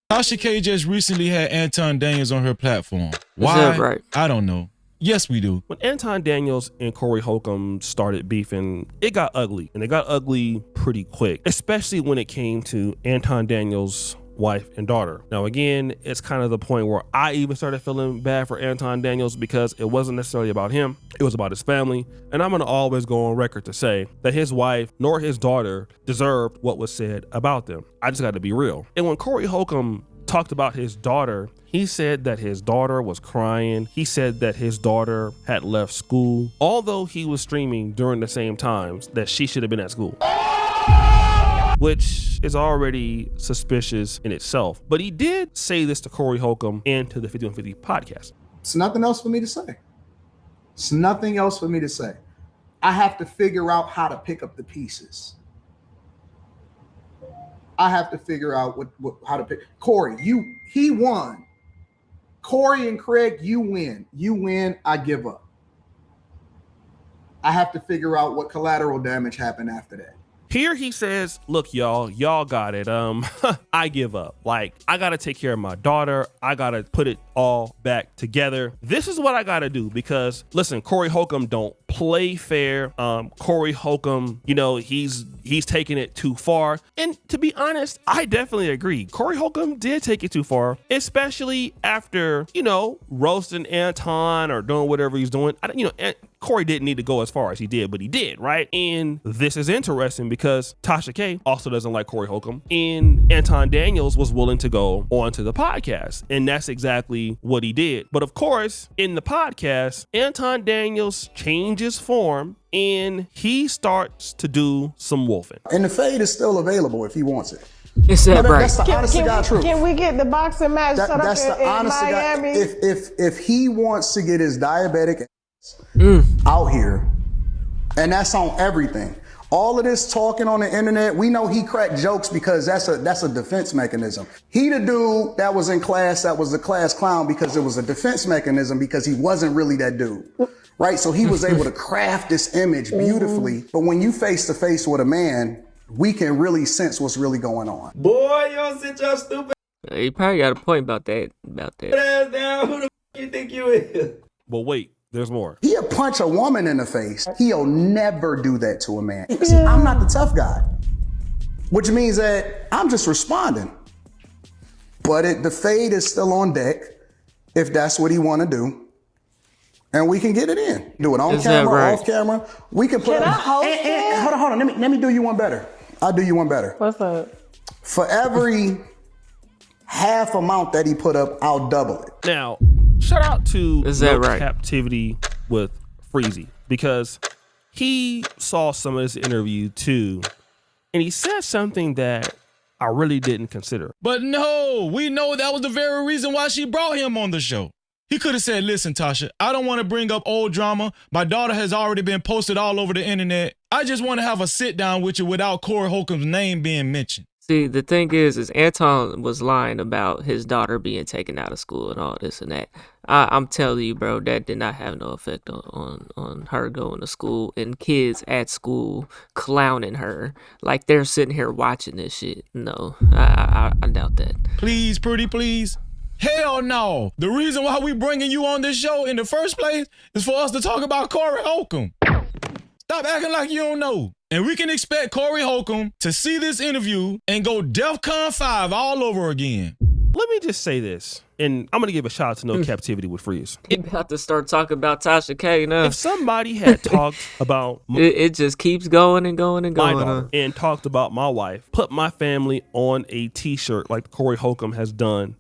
Tasha K just recently had Anton Daniels on her platform. Why? Is that right? I don't know. Yes, we do. When Anton Daniels and Corey Holcomb started beefing, it got ugly, and it got ugly pretty quick, especially when it came to Anton Daniels' wife and daughter. Now, again, it's kind of the point where I even started feeling bad for Anton Daniels because it wasn't necessarily about him. It was about his family. And I'm going to always go on record to say that his wife nor his daughter deserved what was said about them. I just got to be real. And when Corey Holcomb talked about his daughter, he said that his daughter was crying. He said that his daughter had left school, although he was streaming during the same times that she should have been at school, which is already suspicious in itself. But he did say this to Corey Holcomb and to the 5150 podcast. It's nothing else for me to say. It's nothing else for me to say. I have to figure out how to pick up the pieces. I have to figure out how to pick. Corey, he won. Corey and Craig, you win. You win, I give up. I have to figure out what collateral damage happened after that. Here he says, look, y'all got it. I give up. Like, I got to take care of my daughter. I got to put it all back together. This is what I got to do because, listen, Corey Holcomb don't play fair. Corey Holcomb, he's taking it too far. And to be honest, I definitely agree. Corey Holcomb did take it too far, especially after, roasting Anton or doing whatever he's doing. Corey didn't need to go as far as he did, but he did, right? And this is interesting because Tasha K also doesn't like Corey Holcomb, and Anton Daniels was willing to go onto the podcast, and that's exactly what he did. But of course, in the podcast, Anton Daniels changes form and he starts to do some wolfing. And the fade is still available if he wants it. Is that right? That's the honest to God truth. Can we get the boxing match set That's up the in honest to Miami? God. If he wants to get his diabetic out here, and that's on everything. All of this talking on the internet, we know he cracked jokes because that's a defense mechanism. He the dude that was in class, that was the class clown because it was a defense mechanism because he wasn't really that dude, right? So he was able to craft this image beautifully. But when you face to face with a man, we can really sense what's really going on. Boy, you don't sit your stupid You probably got a point about that. ass down. Who the you think you is? But wait, there's more. He'll punch a woman in the face. He'll never do that to a man. See, I'm not the tough guy, which means that I'm just responding. But the fade is still on deck if that's what he want to do. And we can get it in. Do it on camera, off camera. We can put Can I host it? Hold on. Let me do you one better. I'll do you one better. What's up? For every half amount that he put up, I'll double it. Now, shout out to Is that right? Captivity with Freezy because he saw some of this interview too, and he said something that I really didn't consider. But no, we know that was the very reason why she brought him on the show. He could have said, listen, Tasha, I don't want to bring up old drama. My daughter has already been posted all over the internet. I just want to have a sit down with you without Corey Holcomb's name being mentioned. See, the thing is Anton was lying about his daughter being taken out of school and all this and that. I'm telling you, bro, that did not have no effect on her going to school and kids at school clowning her. Like they're sitting here watching this shit. No, I doubt that. Please, pretty please. Hell no. The reason why we bringing you on this show in the first place is for us to talk about Corey Holcomb. Stop acting like you don't know. And we can expect Corey Holcomb to see this interview and go DEFCON 5 all over again. Let me just say this, and I'm going to give a shout out to No Captivity with Freeze. You about to start talking about Tasha K now. If somebody had talked about it just keeps going and going and my going. daughter and talked about my wife, put my family on a t-shirt like Corey Holcomb has done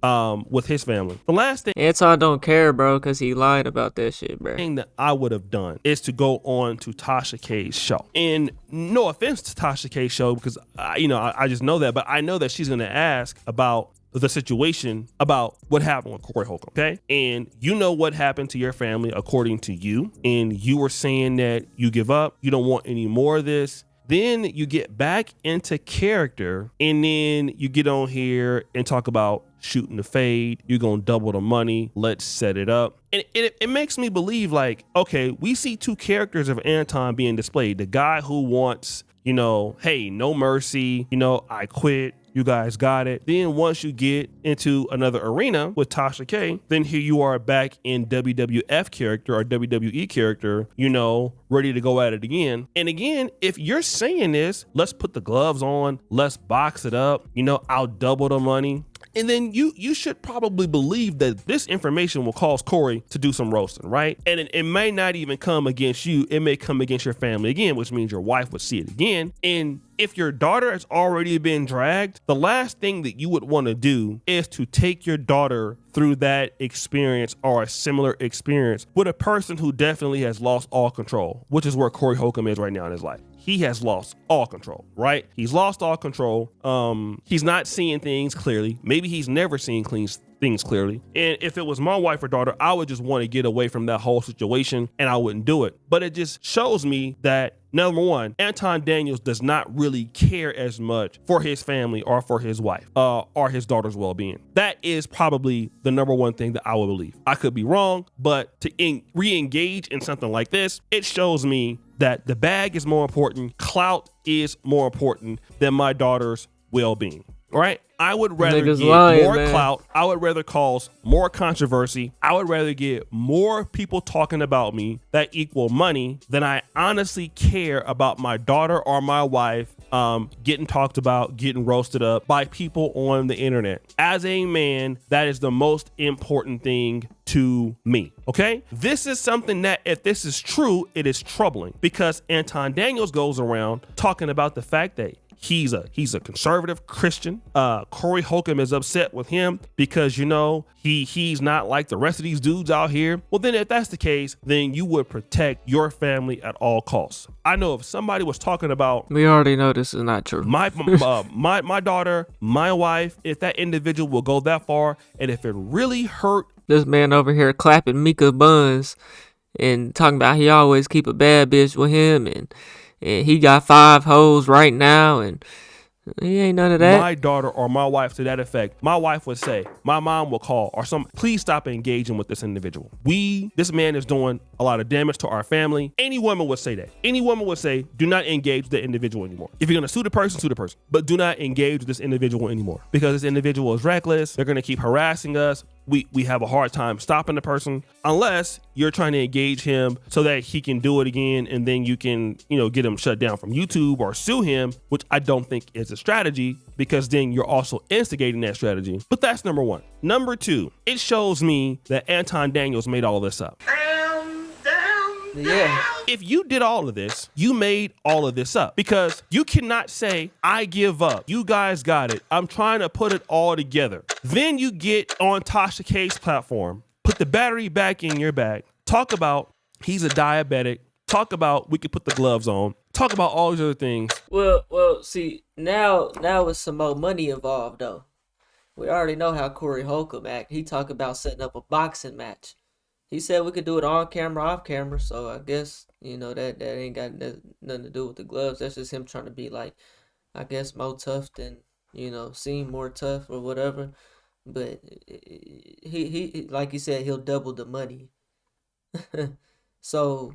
with his family. The last thing Anton don't care, bro, because he lied about that shit, bro. that I would have done is to go on to Tasha K's show. And no offense to Tasha K's show because, I just know that, but I know that she's going to ask about the situation about what happened with Corey Holcomb, okay? And you know what happened to your family according to you, and you were saying that you give up, you don't want any more of this. Then you get back into character, and then you get on here and talk about shooting the fade, you're gonna double the money, let's set it up. And it makes me believe like, okay, we see two characters of Anton being displayed. The guy who wants, hey, no mercy, I quit. You guys got it. Then once you get into another arena with Tasha K, then here you are back in WWF character or WWE character, you know, ready to go at it again. And again, if you're saying this, let's put the gloves on, let's box it up, you know, I'll double the money. And then you should probably believe that this information will cause Corey to do some roasting, right? And it may not even come against you. It may come against your family again, which means your wife would see it again. And if your daughter has already been dragged, the last thing that you would want to do is to take your daughter through that experience or a similar experience with a person who definitely has lost all control, which is where Corey Holcomb is right now in his life. He has lost all control, right? He's lost all control. He's not seeing things clearly. Maybe he's never seen things clearly. And if it was my wife or daughter, I would just want to get away from that whole situation and I wouldn't do it. But it just shows me that, number one, Anton Daniels does not really care as much for his family or for his wife or his daughter's well-being. That is probably the number one thing that I would believe. I could be wrong, but to re-engage in something like this, it shows me that the bag is more important, clout is more important than my daughter's well-being, right? I would rather get more clout. I would rather cause more controversy. I would rather get more people talking about me that equal money than I honestly care about my daughter or my wife getting talked about, getting roasted up by people on the internet. As a man, that is the most important thing to me. Okay? This is something that, if this is true, it is troubling because Anton Daniels goes around talking about the fact that he's a conservative Christian. Corey Holcomb is upset with him because, you know, he's not like the rest of these dudes out here. Well, then if that's the case, then you would protect your family at all costs. I know if somebody was talking about, we already know this is not true. My daughter, my wife, if that individual will go that far, and if it really hurt. This man over here clapping Mika buns and talking about he always keep a bad bitch with him and he got 5 hoes right now, and he ain't none of that. My daughter or my wife, to that effect, my wife would say, my mom will call or please stop engaging with this individual. This man is doing a lot of damage to our family. Any woman would say that. Any woman would say, do not engage with the individual anymore. If you're going to sue the person, but do not engage with this individual anymore because this individual is reckless. They're going to keep harassing us. We have a hard time stopping the person unless you're trying to engage him so that he can do it again. And then you can, you know, get him shut down from YouTube or sue him, which I don't think is a strategy because then you're also instigating that strategy. But that's number one. Number two, it shows me that Anton Daniels made all of this up. Yeah. If you did all of this, you made all of this up because you cannot say, I give up. You guys got it. I'm trying to put it all together. Then you get on Tasha K's platform, put the battery back in your bag, talk about he's a diabetic, talk about we could put the gloves on, talk about all these other things. Well, see, now it's some more money involved though. We already know how Corey Holcomb act. He talk about setting up a boxing match. He said we could do it on camera, off camera. So I guess, you know, that ain't got nothing to do with the gloves. That's just him trying to be like, I guess, more tough than, you know, seem more tough or whatever. But he like you said, he'll double the money. So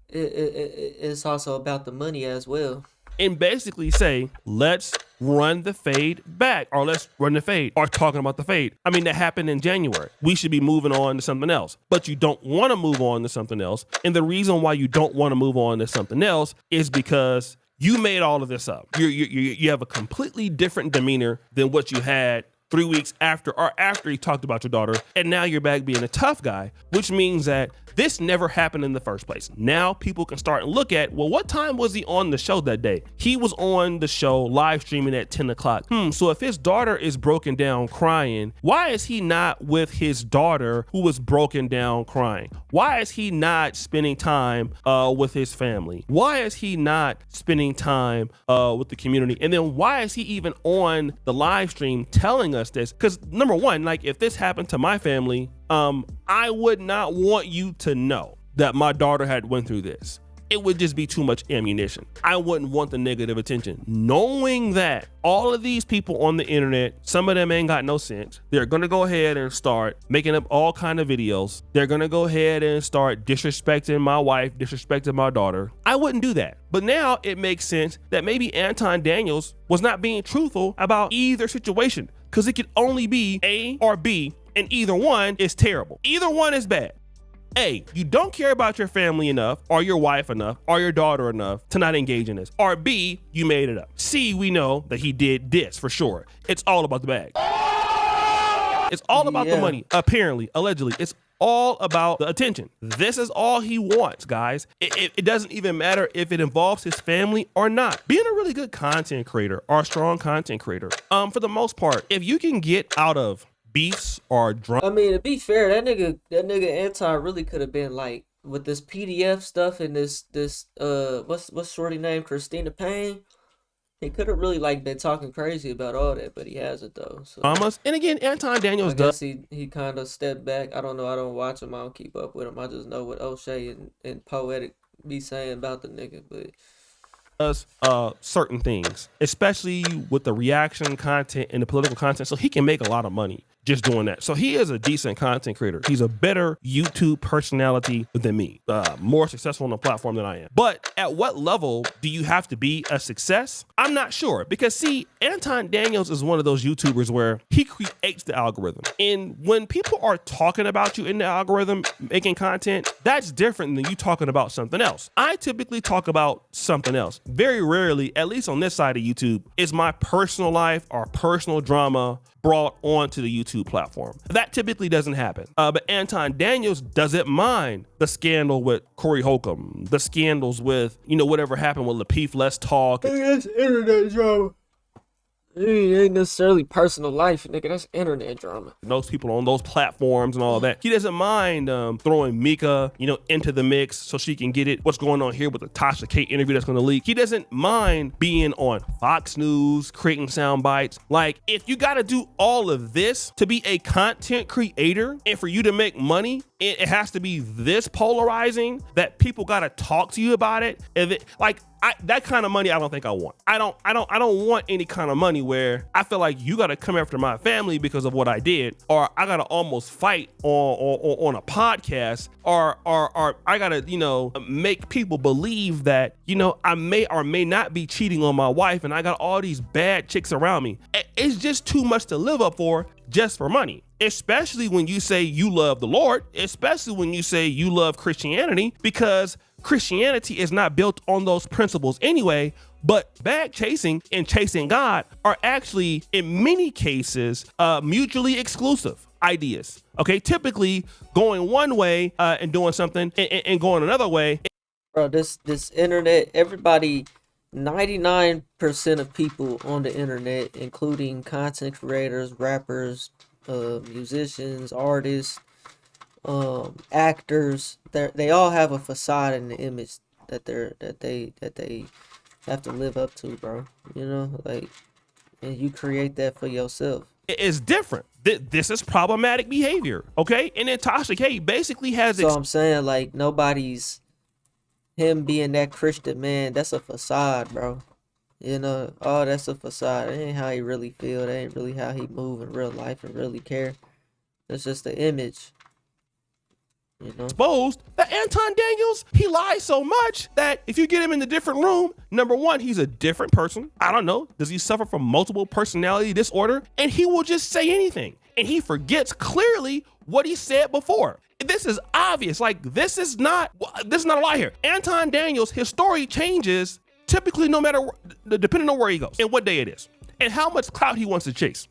it's also about the money as well. And basically say, let's run the fade back, or let's run the fade, or talking about the fade. I mean, that happened in January. We should be moving on to something else, but you don't want to move on to something else. And the reason why you don't want to move on to something else is because you made all of this up. You have a completely different demeanor than what you had 3 weeks after you talked about your daughter, and now you're back being a tough guy, which means that this never happened in the first place. Now people can start and look at, well, what time was he on the show that day? He was on the show live streaming at 10 o'clock. So if his daughter is broken down crying, why is he not with his daughter who was broken down crying? Why is he not spending time with his family? Why is he not spending time with the community? And then why is he even on the live stream telling us this? Because number one, like if this happened to my family, I would not want you to know that my daughter had went through this. it would just be too much ammunition. I wouldn't want the negative attention. Knowing that all of these people on the internet, some of them ain't got no sense. They're gonna go ahead and start making up all kind of videos. They're gonna go ahead and start disrespecting my wife, disrespecting my daughter. I wouldn't do that. But now it makes sense that maybe Anton Daniels was not being truthful about either situation, because it could only be A or B, and either one is terrible. Either one is bad. A, you don't care about your family enough, or your wife enough, or your daughter enough to not engage in this. Or B, you made it up. C, we know that he did this for sure. It's all about the bag. It's all about the money, apparently, allegedly. It's all about the attention. This is all he wants, guys. It doesn't even matter if it involves his family or not. Being a really good content creator or a strong content creator, for the most part, if you can get out of beefs or drama. I mean, to be fair, that nigga Anton really could have been like with this PDF stuff and this what's shorty name, Christina Payne. He could have really like been talking crazy about all that, but he hasn't though. So. And again, Anton Daniels does. He kind of stepped back. I don't know. I don't watch him. I don't keep up with him. I just know what O'Shea and Poetic be saying about the nigga, but. Does certain things, especially with the reaction content and the political content, so he can make a lot of money just doing that. So he is a decent content creator. He's a better YouTube personality than me, more successful on the platform than I am. But at what level do you have to be a success? I'm not sure, because see, Anton Daniels is one of those YouTubers where he creates the algorithm. And when people are talking about you in the algorithm, making content, that's different than you talking about something else. I typically talk about something else. Very rarely, at least on this side of YouTube, is my personal life or personal drama brought onto the YouTube platform. That typically doesn't happen. But Anton Daniels doesn't mind the scandal with Corey Holcomb, the scandals with, whatever happened with Lapeef Let's Talk. That's internet drama. It ain't necessarily personal life, nigga. That's internet drama. Those people on those platforms and all that. He doesn't mind throwing Mika, into the mix so she can get it. What's going on here with the Tasha K interview that's going to leak. He doesn't mind being on Fox News, creating sound bites. Like, if you got to do all of this to be a content creator and for you to make money, it has to be this polarizing that people got to talk to you about it. That kind of money, I don't think I want. I don't want any kind of money where I feel like you got to come after my family because of what I did, or I got to almost fight on a podcast, or I got to, make people believe that, I may or may not be cheating on my wife and I got all these bad chicks around me. It's just too much to live up for just for money. Especially when you say you love the Lord, especially when you say you love Christianity, because Christianity is not built on those principles anyway. But bag chasing and chasing God are actually, in many cases, mutually exclusive ideas. Okay, typically going one way and doing something and going another way. Bro, this internet, everybody, 99% of people on the internet, including content creators, rappers, musicians, artists, actors, they all have a facade and an image that they have to live up to, bro. And you create that for yourself. It's different. This is problematic behavior, okay? And then Tasha K basically has. So I'm saying, like, him being that Christian man, that's a facade, bro. That's a facade. It ain't how he really feel. That ain't really how he move in real life and really care. It's just the image. Exposed that Anton Daniels, he lies so much that if you get him in a different room, number one, he's a different person. I don't know. Does he suffer from multiple personality disorder? And he will just say anything. And he forgets clearly what he said before. This is obvious. Like, this is not a lie here. Anton Daniels, his story changes typically no matter, depending on where he goes and what day it is and how much clout he wants to chase.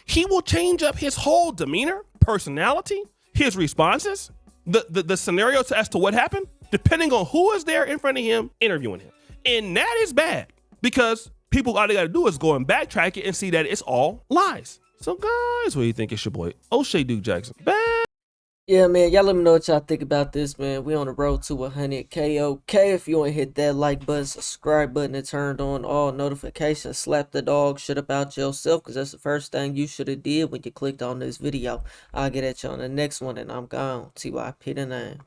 He will change up his whole demeanor, personality, his responses, the scenarios as to what happened, depending on who is there in front of him interviewing him. And that is bad, because people, all they got to do is go and backtrack it and see that it's all lies. So guys, what do you think? It's your boy O'Shea Duke Jackson. Bad. Yeah, man, y'all let me know what y'all think about this, man. We on the road to 100K. Okay, if you want to hit that like button, subscribe button, and turned on all notifications, slap the dog shit about yourself, because that's the first thing you should have did when you clicked on this video. I'll get at you on the next one, and I'm gone. TYP the name.